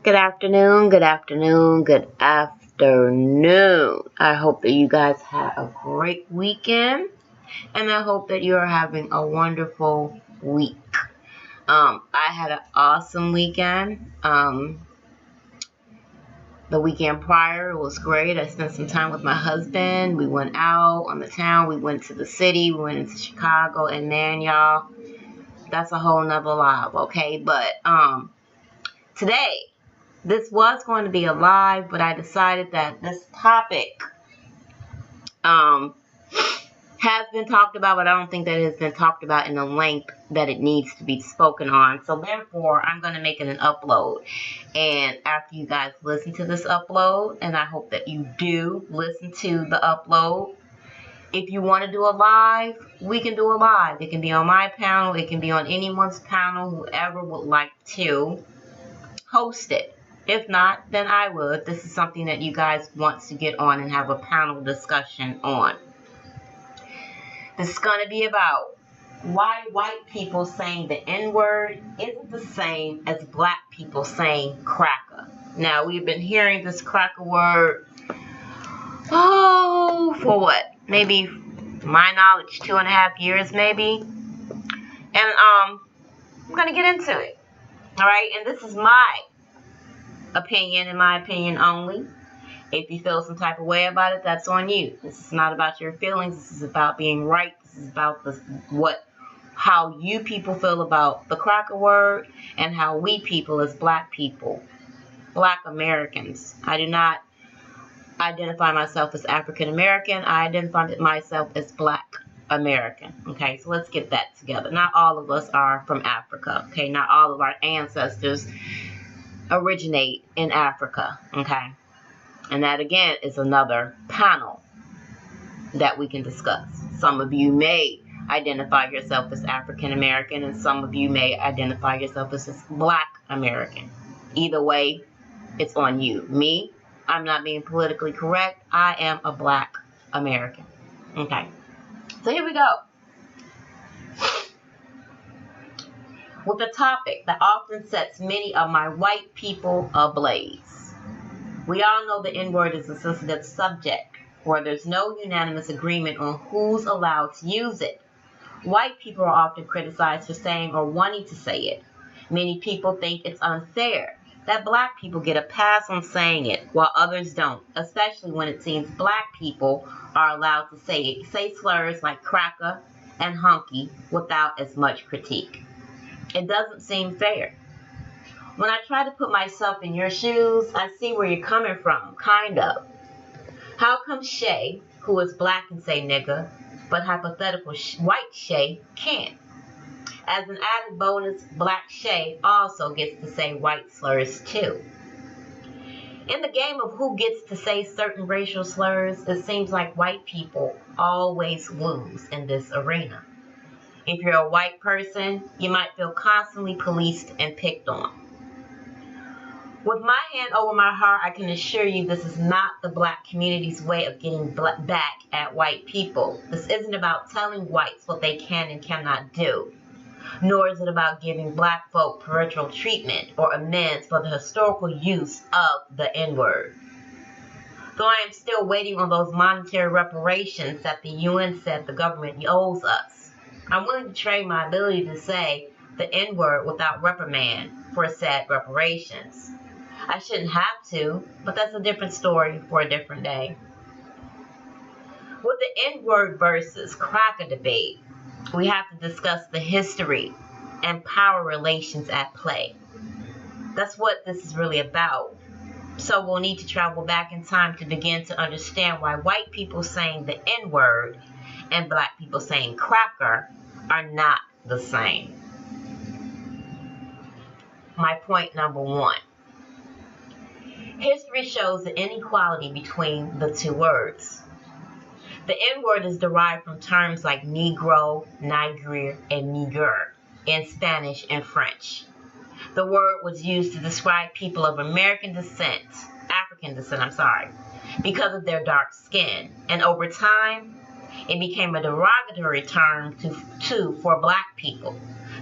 Good afternoon, good afternoon, good afternoon. I hope that you guys had a great weekend and I hope that you're having a wonderful week. I had an awesome weekend. The weekend prior was great. I spent some time with my husband. We went out on the town. We went to the city. We went into Chicago, and man, y'all, that's a whole nother live, okay? But today, this was going to be a live, but I decided that this topic has been talked about, but I don't think that it has been talked about in the length that it needs to be spoken on. So therefore, I'm going to make it an upload. And after you guys listen to this upload, and I hope that you do listen to the upload, if you want to do a live, we can do a live. It can be on my panel. It can be on anyone's panel, whoever would like to host it. If not, then I would. This is something that you guys want to get on and have a panel discussion on. This is going to be about why white people saying the N-word isn't the same as black people saying cracker. Now, we've been hearing this cracker word, for what? Maybe, my knowledge, 2.5 years maybe. And I'm going to get into it. All right? And this is my opinion, in my opinion only. If you feel some type of way about it, that's on you. This is not about your feelings. This is about being right. This is about how you people feel about the cracker word and how we people as black people, black Americans. I do not identify myself as African American. I identify myself as black American. Okay, so let's get that together. Not all of us are from Africa. Okay, not all of our ancestors originate in Africa. Okay. And that, again, is another panel that we can discuss. Some of you may identify yourself as African American, and some of you may identify yourself as black American. Either way, it's on you. Me, I'm not being politically correct. I am a black American. Okay. So here we go. With a topic that often sets many of my white people ablaze. We all know the N-word is a sensitive subject where there's no unanimous agreement on who's allowed to use it. White people are often criticized for saying or wanting to say it. Many people think it's unfair that black people get a pass on saying it while others don't, especially when it seems black people are allowed to say slurs like cracker and hunky without as much critique. It doesn't seem fair. When I try to put myself in your shoes, I see where you're coming from, kind of. How come Shay, who is black, can say nigga, but hypothetical white Shay can't? As an added bonus, black Shay also gets to say white slurs too. In the game of who gets to say certain racial slurs, it seems like white people always lose in this arena. If you're a white person, you might feel constantly policed and picked on. With my hand over my heart, I can assure you this is not the black community's way of getting back at white people. This isn't about telling whites what they can and cannot do, nor is it about giving black folk preferential treatment or amends for the historical use of the N-word. Though I am still waiting on those monetary reparations that the UN said the government owes us, I'm willing to trade my ability to say the N-word without reprimand for said reparations. I shouldn't have to, but that's a different story for a different day. With the N-word versus cracker debate, we have to discuss the history and power relations at play. That's what this is really about. So we'll need to travel back in time to begin to understand why white people saying the N-word and black people saying cracker are not the same. My point number 1. History shows the inequality between the two words. The N-word is derived from terms like Negro, Niger, and Niger in Spanish and French. The word was used to describe people of African descent, because of their dark skin. And over time, it became a derogatory term for black people,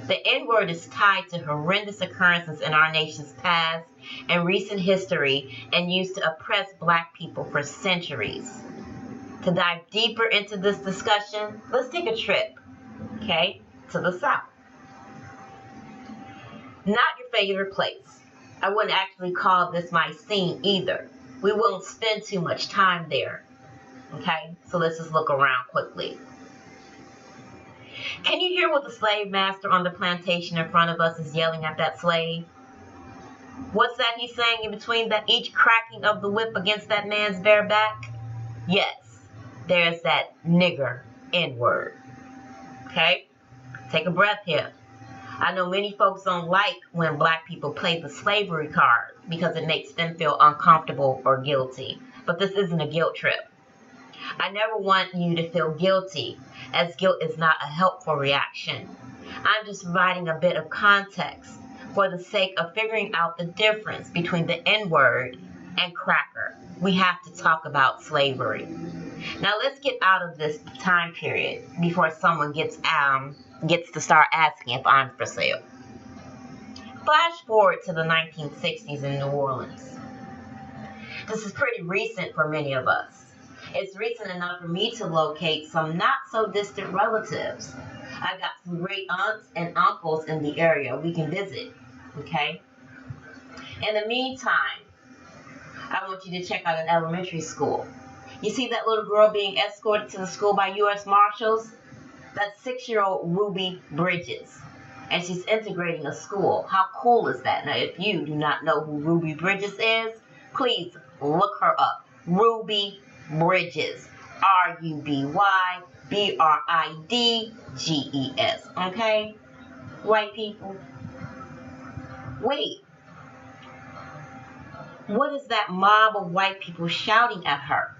The N-word is tied to horrendous occurrences in our nation's past and recent history and used to oppress Black people for centuries. To dive deeper into this discussion, let's take a trip, okay, to the South. Not your favorite place. I wouldn't actually call this my scene either. We won't spend too much time there, okay? So let's just look around quickly. Can you hear what the slave master on the plantation in front of us is yelling at that slave? What's that he's saying in between that each cracking of the whip against that man's bare back? Yes, there's that nigger N-word. Okay? Take a breath here. I know many folks don't like when Black people play the slavery card because it makes them feel uncomfortable or guilty. But this isn't a guilt trip. I never want you to feel guilty, as guilt is not a helpful reaction. I'm just providing a bit of context for the sake of figuring out the difference between the N-word and cracker. We have to talk about slavery. Now let's get out of this time period before someone gets to start asking if I'm for sale. Flash forward to the 1960s in New Orleans. This is pretty recent for many of us. It's recent enough for me to locate some not so distant relatives. I got some great aunts and uncles in the area we can visit, okay? In the meantime, I want you to check out an elementary school. You see that little girl being escorted to the school by U.S. Marshals? That's 6-year-old Ruby Bridges, and she's integrating a school. How cool is that? Now, if you do not know who Ruby Bridges is, please look her up. Ruby Bridges, RUBY-BRIDGES, okay? White people. Wait, what is that mob of white people shouting at her?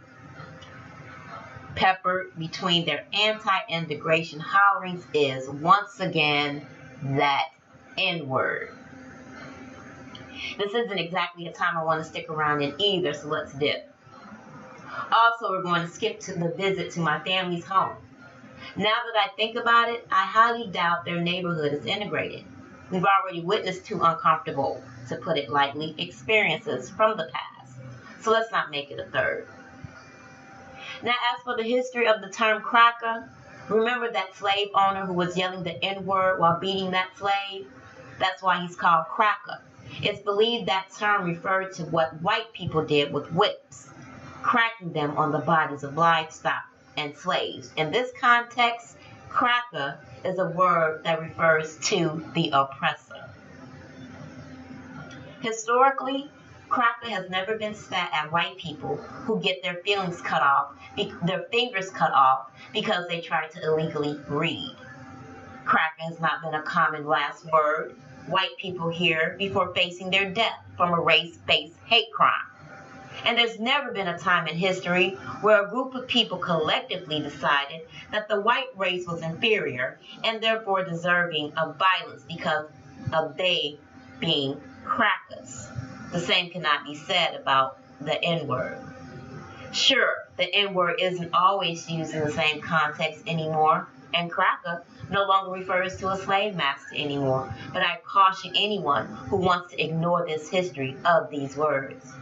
Peppered between their anti-integration hollowings is, once again, that N-word. This isn't exactly a time I want to stick around in either, so let's dip. Also, we're going to skip to the visit to my family's home. Now that I think about it, I highly doubt their neighborhood is integrated. We've already witnessed 2 uncomfortable, to put it lightly, experiences from the past. So let's not make it a third. Now, as for the history of the term cracker, remember that slave owner who was yelling the N-word while beating that slave? That's why he's called cracker. It's believed that term referred to what white people did with whips, cracking them on the bodies of livestock and slaves. In this context, cracker is a word that refers to the oppressor. Historically, cracker has never been spat at white people who get their fingers cut off because they try to illegally read. Cracker has not been a common last word white people hear before facing their death from a race-based hate crime. And there's never been a time in history where a group of people collectively decided that the white race was inferior and therefore deserving of violence because of they being crackers. The same cannot be said about the N-word. Sure, the N-word isn't always used in the same context anymore, and cracker no longer refers to a slave master anymore, but I caution anyone who wants to ignore this history of these words.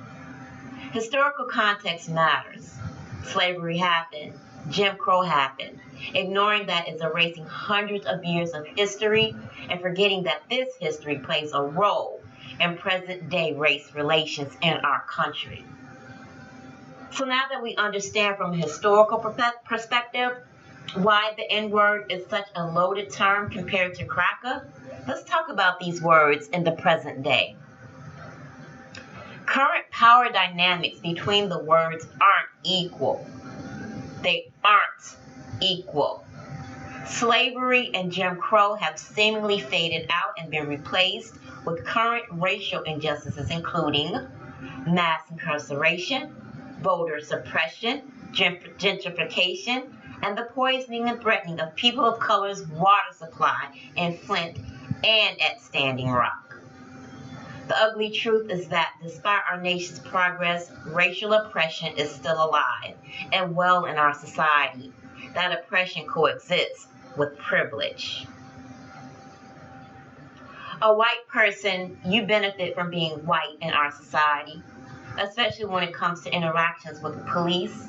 Historical context matters. Slavery happened. Jim Crow happened. Ignoring that is erasing hundreds of years of history and forgetting that this history plays a role in present-day race relations in our country. So now that we understand from a historical perspective why the N-word is such a loaded term compared to cracker, let's talk about these words in the present day. Current power dynamics between the words aren't equal. They aren't equal. Slavery and Jim Crow have seemingly faded out and been replaced with current racial injustices, including mass incarceration, voter suppression, gentrification, and the poisoning and threatening of people of color's water supply in Flint and at Standing Rock. The ugly truth is that despite our nation's progress, racial oppression is still alive and well in our society. That oppression coexists with privilege. A white person, you benefit from being white in our society, especially when it comes to interactions with the police,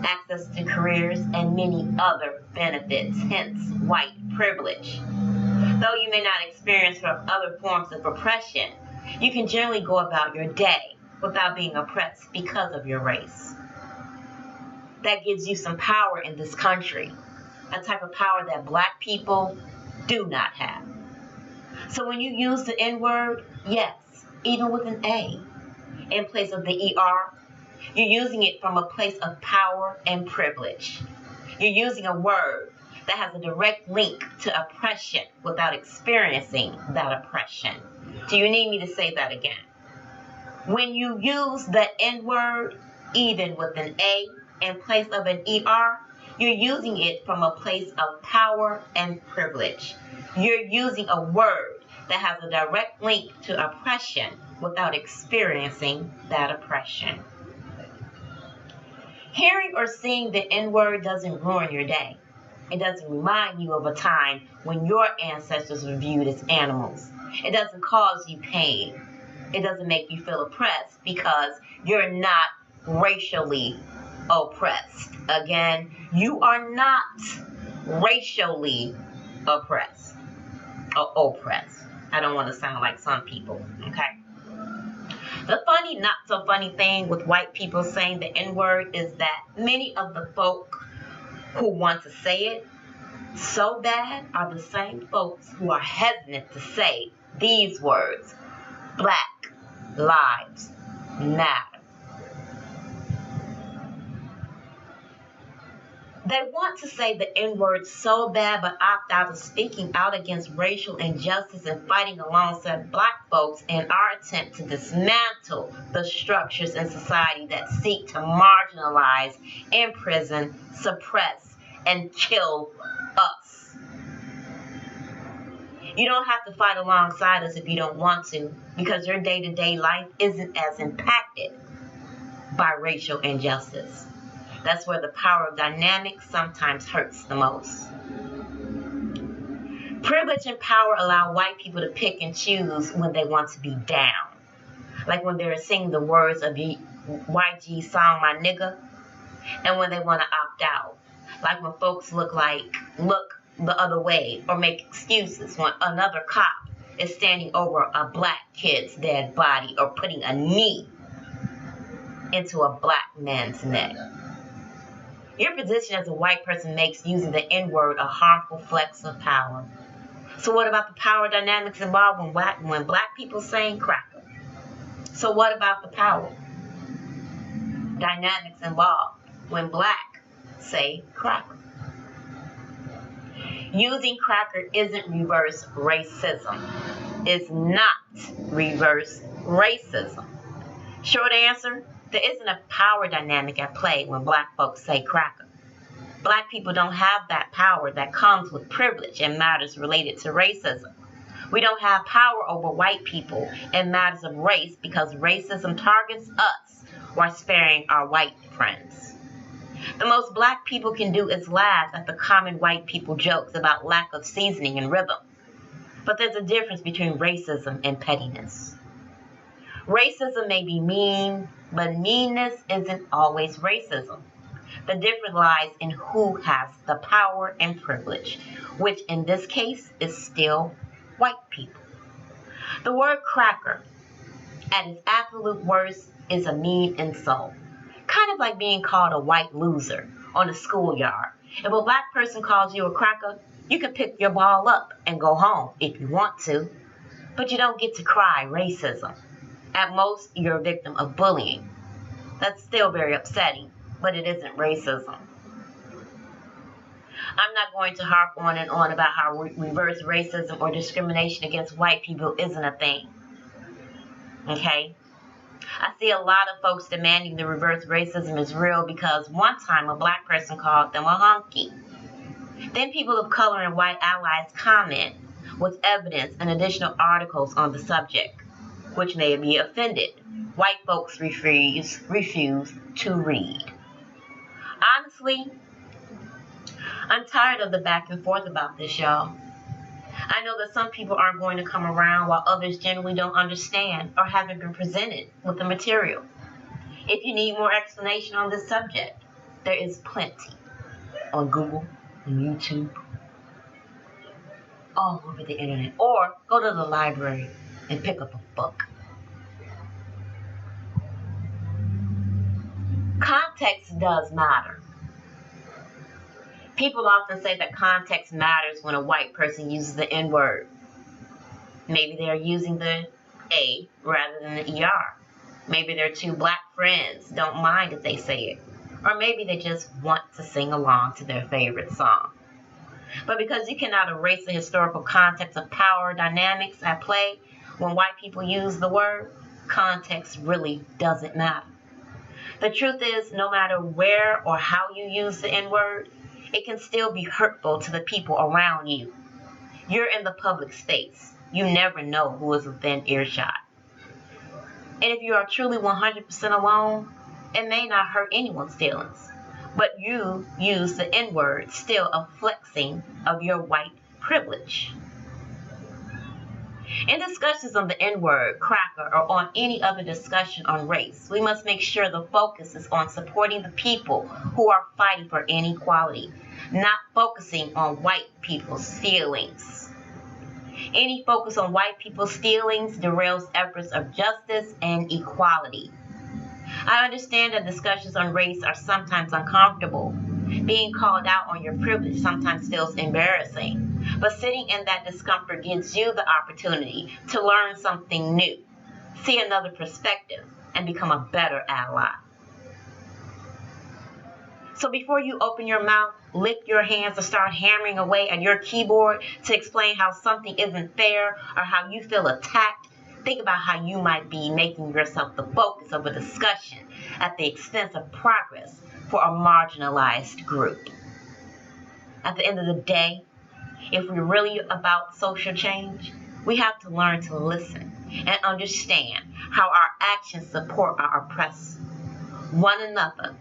access to careers, and many other benefits, hence white privilege. Though you may not experience other forms of oppression, you can generally go about your day without being oppressed because of your race. That gives you some power in this country, a type of power that black people do not have. So when you use the N-word, yes, even with an A in place of the ER, you're using it from a place of power and privilege. You're using a word that has a direct link to oppression without experiencing that oppression. Do you need me to say that again? When you use the N-word, even with an A in place of an ER, you're using it from a place of power and privilege. You're using a word that has a direct link to oppression without experiencing that oppression. Hearing or seeing the N-word doesn't ruin your day. It doesn't remind you of a time when your ancestors were viewed as animals. It doesn't cause you pain. It doesn't make you feel oppressed because you're not racially oppressed. Again, you are not racially oppressed. Oppressed. I don't want to sound like some people, okay? The funny, not so funny thing with white people saying the N-word is that many of the folk who want to say it so bad are the same folks who are hesitant to say these words: Black Lives Matter. They want to say the N-word so bad but opt out of speaking out against racial injustice and fighting alongside black folks in our attempt to dismantle the structures in society that seek to marginalize, imprison, suppress, and kill us. You don't have to fight alongside us if you don't want to, because your day-to-day life isn't as impacted by racial injustice. That's where the power of dynamics sometimes hurts the most. Privilege and power allow white people to pick and choose when they want to be down. Like when they're singing the words of the YG song, My Nigga, and when they want to opt out. Like when folks look the other way or make excuses when another cop is standing over a black kid's dead body or putting a knee into a black man's neck. Your position as a white person makes using the N-word a harmful flex of power. So what about the power dynamics involved when black people saying cracker? So what about the power dynamics involved when black say cracker? Using cracker isn't reverse racism. It's not reverse racism. Short answer, there isn't a power dynamic at play when black folks say cracker. Black people don't have that power that comes with privilege and matters related to racism. We don't have power over white people in matters of race because racism targets us while sparing our white friends. The most black people can do is laugh at the common white people jokes about lack of seasoning and rhythm. But there's a difference between racism and pettiness. Racism may be mean, but meanness isn't always racism. The difference lies in who has the power and privilege, which in this case is still white people. The word cracker, at its absolute worst, is a mean insult. Kind of like being called a white loser on the schoolyard. If a black person calls you a cracker, you can pick your ball up and go home if you want to, but you don't get to cry racism. At most, you're a victim of bullying. That's still very upsetting, but it isn't racism. I'm not going to harp on and on about how reverse racism or discrimination against white people isn't a thing. Okay? I see a lot of folks demanding the reverse racism is real because one time a black person called them a honky. Then people of color and white allies comment with evidence and additional articles on the subject, which may be offended. White folks refuse to read. Honestly, I'm tired of the back and forth about this, y'all. I know that some people aren't going to come around while others generally don't understand or haven't been presented with the material. If you need more explanation on this subject, there is plenty on Google and YouTube, all over the internet, or go to the library and pick up a book. Context does matter. People often say that context matters when a white person uses the N-word. Maybe they're using the A rather than the ER. Maybe their two black friends don't mind if they say it. Or maybe they just want to sing along to their favorite song. But because you cannot erase the historical context of power dynamics at play when white people use the word, context really doesn't matter. The truth is, no matter where or how you use the N-word, it can still be hurtful to the people around you. You're in the public space. You never know who is within earshot. And if you are truly 100% alone, it may not hurt anyone's feelings. But you use the N-word, still a flexing of your white privilege. In discussions on the N-word, cracker, or on any other discussion on race, we must make sure the focus is on supporting the people who are fighting for inequality, not focusing on white people's feelings. Any focus on white people's feelings derails efforts of justice and equality. I understand that discussions on race are sometimes uncomfortable. Being called out on your privilege sometimes feels embarrassing. But sitting in that discomfort gives you the opportunity to learn something new, see another perspective, and become a better ally. So before you open your mouth, lick your hands, or start hammering away at your keyboard to explain how something isn't fair or how you feel attacked, think about how you might be making yourself the focus of a discussion at the expense of progress for a marginalized group. At the end of the day, if we're really about social change, we have to learn to listen and understand how our actions support our oppressed one another.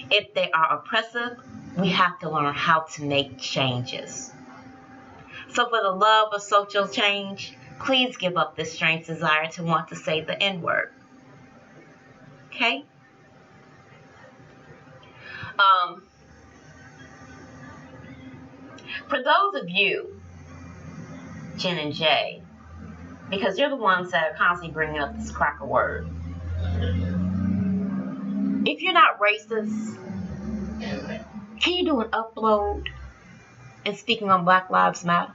If they are oppressive, we have to learn how to make changes. So for the love of social change, please give up this strange desire to want to say the N-word. Okay? For those of you, Jen and Jay, because you're the ones that are constantly bringing up this cracker word. If you're not racist, can you do an upload and speaking on Black Lives Matter?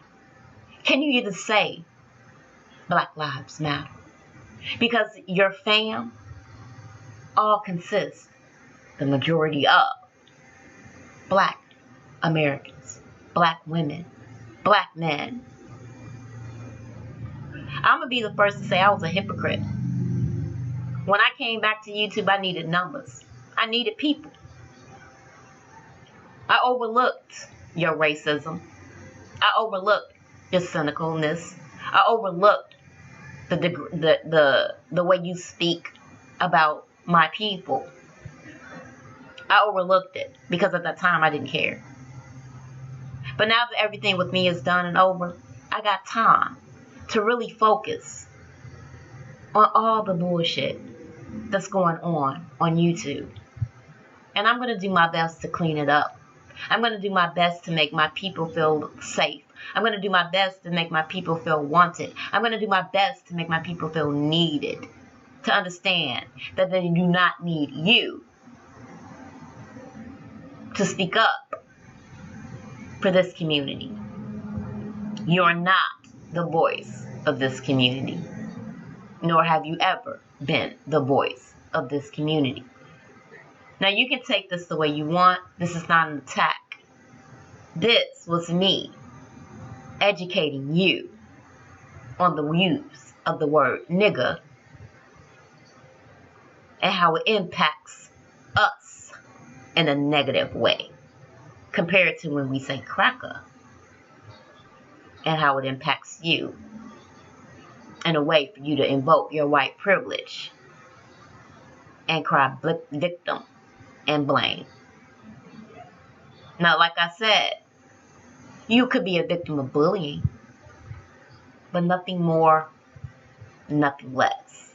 Can you either say Black Lives Matter? Because your fam all consists, the majority of, Black Americans, Black women, Black men. I'm going to be the first to say I was a hypocrite. When I came back to YouTube, I needed numbers. I needed people. I overlooked your racism. I overlooked your cynicalness. I overlooked the way you speak about my people. I overlooked it because at that time I didn't care. But now that everything with me is done and over, I got time to really focus on all the bullshit that's going on YouTube. And I'm going to do my best to clean it up. I'm going to do my best to make my people feel safe. I'm going to do my best to make my people feel wanted. I'm going to do my best to make my people feel needed. To understand that they do not need you to speak up for this community. You're not the voice of this community, nor have you ever been the voice of this community. Now you can take this the way you want. This is not an attack. This was me educating you on the use of the word nigga and how it impacts us in a negative way compared to when we say cracker, and how it impacts you in a way for you to invoke your white privilege and cry victim and blame. Now, like I said, you could be a victim of bullying. but nothing more, nothing less.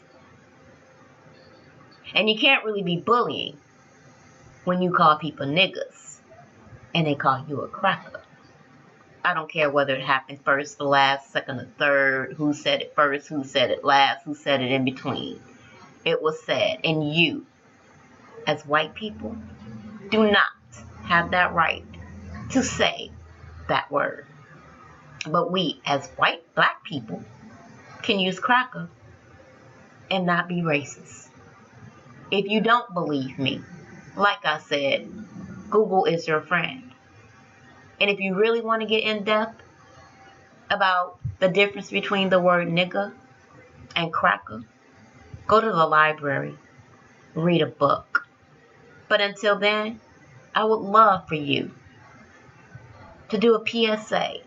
And you can't really be bullying when you call people niggas and they call you a cracker. I don't care whether it happened first, the last, second, or third, who said it first, who said it last, who said it in between. It was said, and you, as white people, do not have that right to say that word. But we, as white black people, can use cracker and not be racist. If you don't believe me, like I said, Google is your friend. And if you really want to get in depth about the difference between the word nigga and cracker, go to the library, read a book. But until then, I would love for you to do a PSA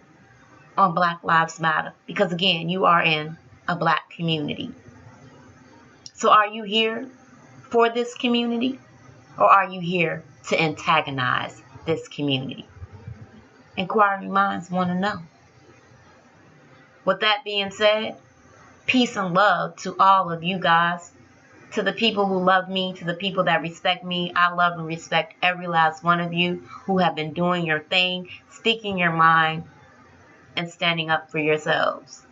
on Black Lives Matter, because again, you are in a black community. So are you here for this community, or are you here to antagonize this community? Inquiring minds want to know. With that being said, peace and love to all of you guys. To the people who love me, to the people that respect me, I love and respect every last one of you who have been doing your thing, speaking your mind, and standing up for yourselves.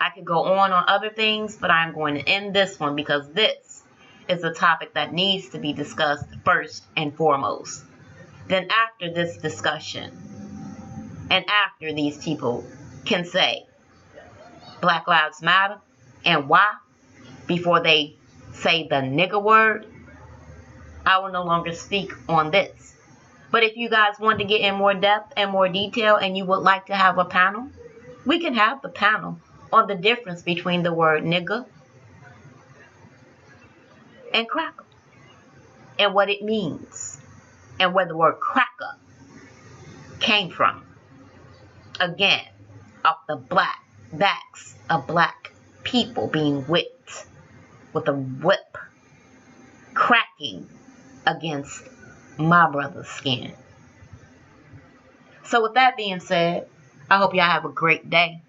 I could go on other things, but I'm going to end this one because this is a topic that needs to be discussed first and foremost. Then after this discussion, and after these people can say Black Lives Matter and why, before they say the nigger word, I will no longer speak on this. But if you guys want to get in more depth and more detail and you would like to have a panel, we can have the panel on the difference between the word nigger and cracker and what it means and where the word cracker came from. Again, off the black backs of black people being whipped with a whip, cracking against my brother's skin. So with that being said, I hope y'all have a great day.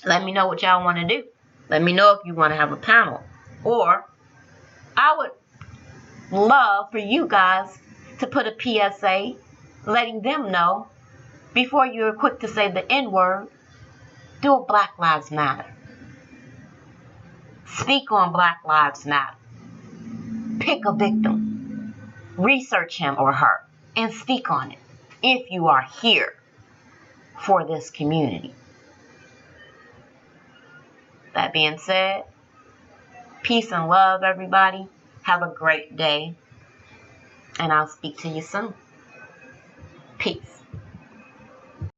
Let me know what y'all want to do. Let me know if you want to have a panel. Or I would love for you guys to put a PSA letting them know before you're quick to say the N-word, do a Black Lives Matter. Speak on Black Lives Matter. Pick a victim. Research him or her and speak on it if you are here for this community. That being said, peace and love, everybody. Have a great day. And I'll speak to you soon. Peace.